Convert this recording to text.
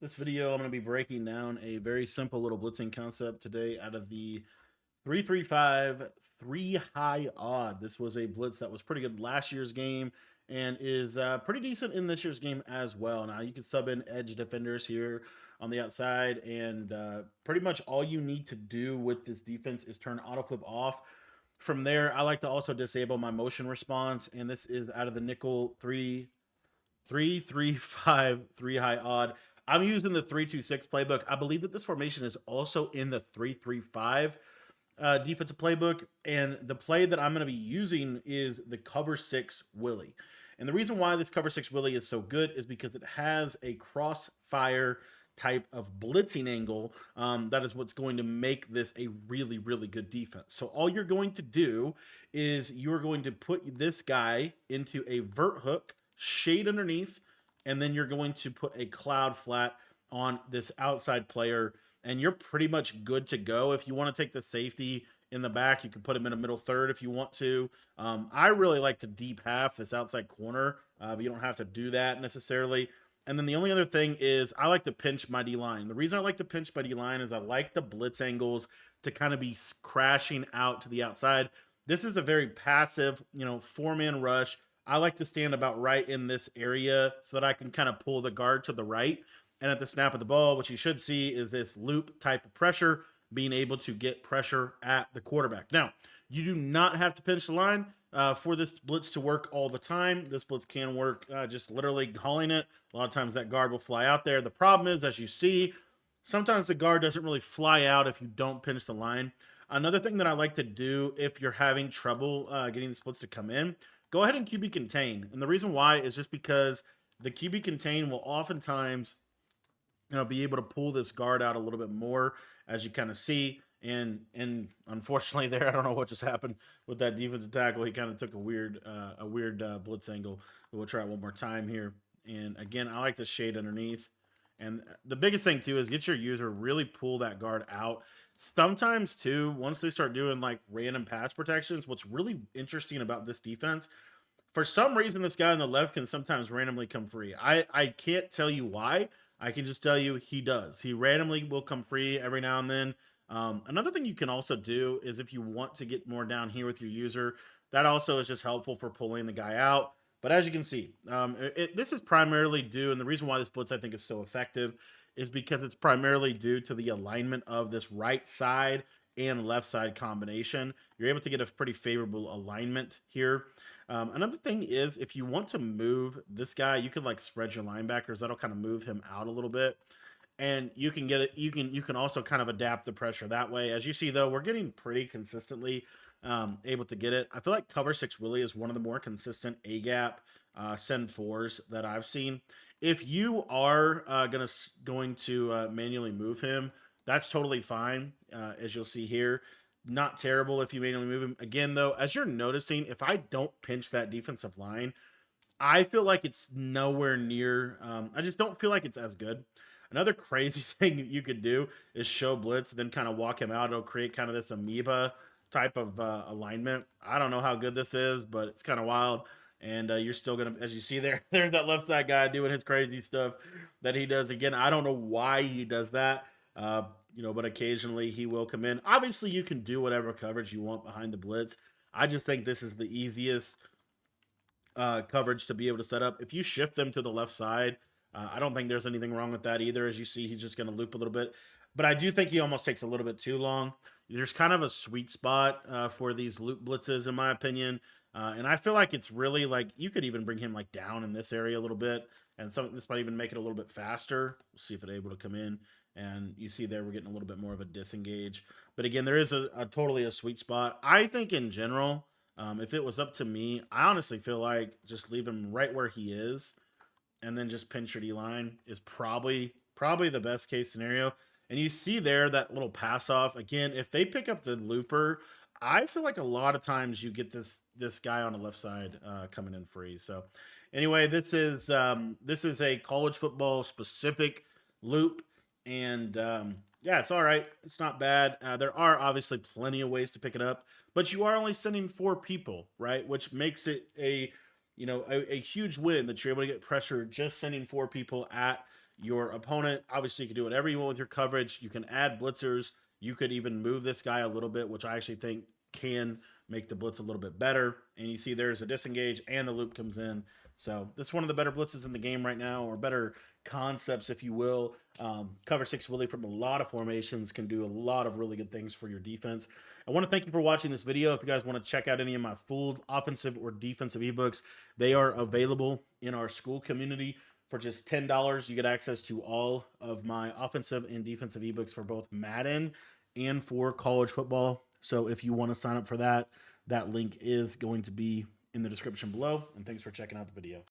This video, I'm going to be breaking down a very simple little blitzing concept today out of the 335 3 high odd. This was a blitz that was pretty good last year's game and is pretty decent in this year's game as well. Now, you can sub in edge defenders here on the outside, and pretty much all you need to do with this defense is turn autoflip off. From there, I like to also disable my motion response, and this is out of the nickel 3-3-5 3 high odd. I'm using the 3-2-6 playbook. I believe that this formation is also in the 3-3-5 defensive playbook. And the play that I'm going to be using is the cover 6 Willie. And the reason why this cover 6 Willie is so good is because it has a crossfire type of blitzing angle. That is what's going to make this a really, really good defense. So all you're going to do is you're going to put this guy into a vert hook, shade underneath, and then you're going to put a cloud flat on this outside player, and you're pretty much good to go. If you want to take the safety in the back, you can put him in a middle third if you want to. I really like to deep half this outside corner, but you don't have to do that necessarily. And then the only other thing is I like to pinch my D-line. The reason I like to pinch my D-line is I like the blitz angles to kind of be crashing out to the outside. This is a very passive, four-man rush. I like to stand about right in this area so that I can kind of pull the guard to the right. And at the snap of the ball, what you should see is this loop type of pressure, being able to get pressure at the quarterback. Now, you do not have to pinch the line for this blitz to work all the time. This blitz can work just literally hauling it. A lot of times that guard will fly out there. The problem is, as you see, sometimes the guard doesn't really fly out if you don't pinch the line. Another thing that I like to do if you're having trouble getting the splits to come in, go ahead and QB contain. And the reason why is just because the QB contain will oftentimes be able to pull this guard out a little bit more, as you kind of see. And unfortunately, there, I don't know what just happened with that defensive tackle. He kind of took a weird blitz angle. We'll try it one more time here. And again, I like the shade underneath. And the biggest thing too is get your user really pull that guard out. Sometimes too, once they start doing like random pass protections, what's really interesting about this defense, for some reason, this guy on the left can sometimes randomly come free. I can't tell you why. I can just tell you he does. He randomly will come free every now and then. Another thing you can also do is if you want to get more down here with your user, that also is just helpful for pulling the guy out. But as you can see, this is primarily due, and the reason why this blitz I think is so effective is because it's primarily due to the alignment of this right side and left side combination. You're able to get a pretty favorable alignment here. Another thing is if you want to move this guy, you can like spread your linebackers. That'll kind of move him out a little bit. And you can get it. You can also kind of adapt the pressure that way. As you see, though, we're getting pretty consistently able to get it. I feel like cover 6 Willie is one of the more consistent A gap send fours that I've seen. If you are going to manually move him, that's totally fine. As you'll see here, not terrible if you manually move him. Again, though, as you're noticing, if I don't pinch that defensive line, I feel like it's nowhere near. I just don't feel like it's as good. Another crazy thing you could do is show blitz, then kind of walk him out. It'll create kind of this amoeba type of alignment. I don't know how good this is, but it's kind of wild. And you're still gonna, as you see there, there's that left side guy doing his crazy stuff that he does. Again, I don't know why he does that. But occasionally he will come in. Obviously, you can do whatever coverage you want behind the blitz. I just think this is the easiest coverage to be able to set up. If you shift them to the left side, I don't think there's anything wrong with that either. As you see, he's just going to loop a little bit. But I do think he almost takes a little bit too long. There's kind of a sweet spot for these loop blitzes, in my opinion. And I feel like it's really like you could even bring him like down in this area a little bit. And this might even make it a little bit faster. We'll see if it's able to come in. And you see there, we're getting a little bit more of a disengage. But again, there is a totally a sweet spot. I think in general, if it was up to me, I honestly feel like just leave him right where he is and then just pinch your D-line is probably the best case scenario. And you see there that little pass off. Again, if they pick up the looper, I feel like a lot of times you get this guy on the left side coming in free. So anyway, this is a college football specific loop. And yeah, it's all right. It's not bad. There are obviously plenty of ways to pick it up, but you are only sending 4 people, right? Which makes it a huge win that you're able to get pressure just sending 4 people at your opponent. Obviously, you can do whatever you want with your coverage. You can add blitzers. You could even move this guy a little bit, which I actually think can make the blitz a little bit better. And you see there's a disengage and the loop comes in. So this is one of the better blitzes in the game right now, or better concepts, if you will. Cover six really from a lot of formations can do a lot of really good things for your defense. I want to thank you for watching this video. If you guys want to check out any of my full offensive or defensive ebooks, they are available in our school community. For just $10, you get access to all of my offensive and defensive ebooks for both Madden and for college football. So if you want to sign up for that, that link is going to be in the description below. And thanks for checking out the video.